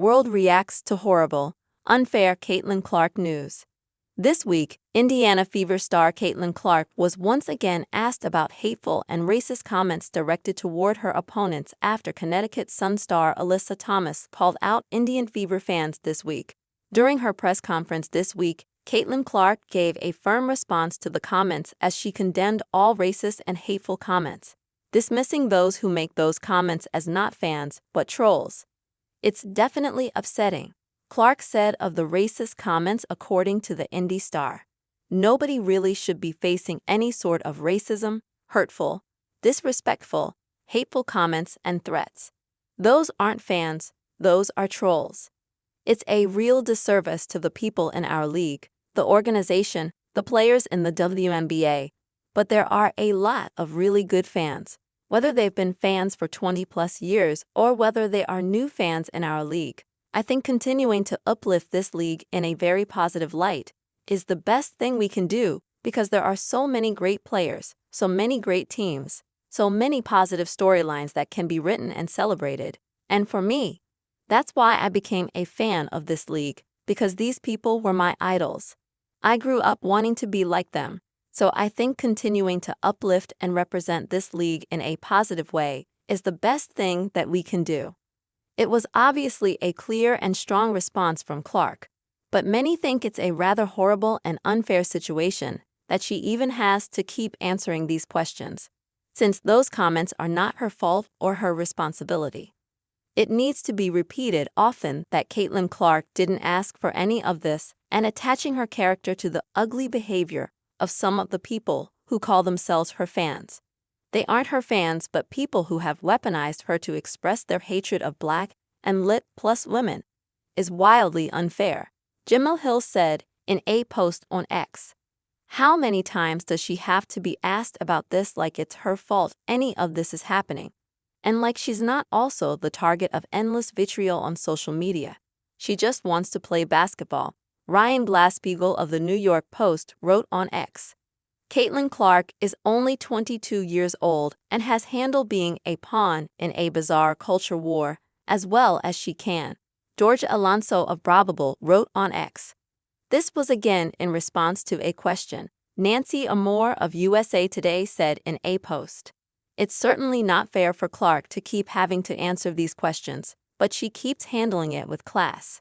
World reacts to horrible, unfair Caitlin Clark news. This week, Indiana Fever star Caitlin Clark was once again asked about hateful and racist comments directed toward her opponents after Connecticut Sun star Alyssa Thomas called out Indian Fever fans this week. During her press conference this week, Caitlin Clark gave a firm response to the comments as she condemned all racist and hateful comments, dismissing those who make those comments as not fans but trolls. "It's definitely upsetting," Clark said of the racist comments according to the Indy star. "Nobody really should be facing any sort of racism, hurtful, disrespectful, hateful comments and threats. Those aren't fans, those are trolls. It's a real disservice to the people in our league, the organization, the players in the WNBA, but there are a lot of really good fans, whether they've been fans for 20+ years or whether they are new fans in our league. I think continuing to uplift this league in a very positive light is the best thing we can do because there are so many great players, so many great teams, so many positive storylines that can be written and celebrated. And for me, that's why I became a fan of this league, because these people were my idols. I grew up wanting to be like them, so I think continuing to uplift and represent this league in a positive way is the best thing that we can do." It was obviously a clear and strong response from Clark, but many think it's a rather horrible and unfair situation that she even has to keep answering these questions, since those comments are not her fault or her responsibility. It needs to be repeated often that Caitlin Clark didn't ask for any of this, and attaching her character to the ugly behavior of some of the people who call themselves her fans. They aren't her fans but people who have weaponized her to express their hatred of Black and lit plus women is wildly unfair, Jemele Hill said in a post on X. "How many times does she have to be asked about this like it's her fault any of this is happening? And like she's not also the target of endless vitriol on social media. She just wants to play basketball," Ryan Glass-Steagall of the New York Post wrote on X. Caitlin Clark is only 22 years old and has handled being a pawn in a bizarre culture war as well as she can, George Alonso of Brabable wrote on X. This was again in response to a question Nancy Amore of USA Today said in a post. "It's certainly not fair for Clark to keep having to answer these questions, but she keeps handling it with class.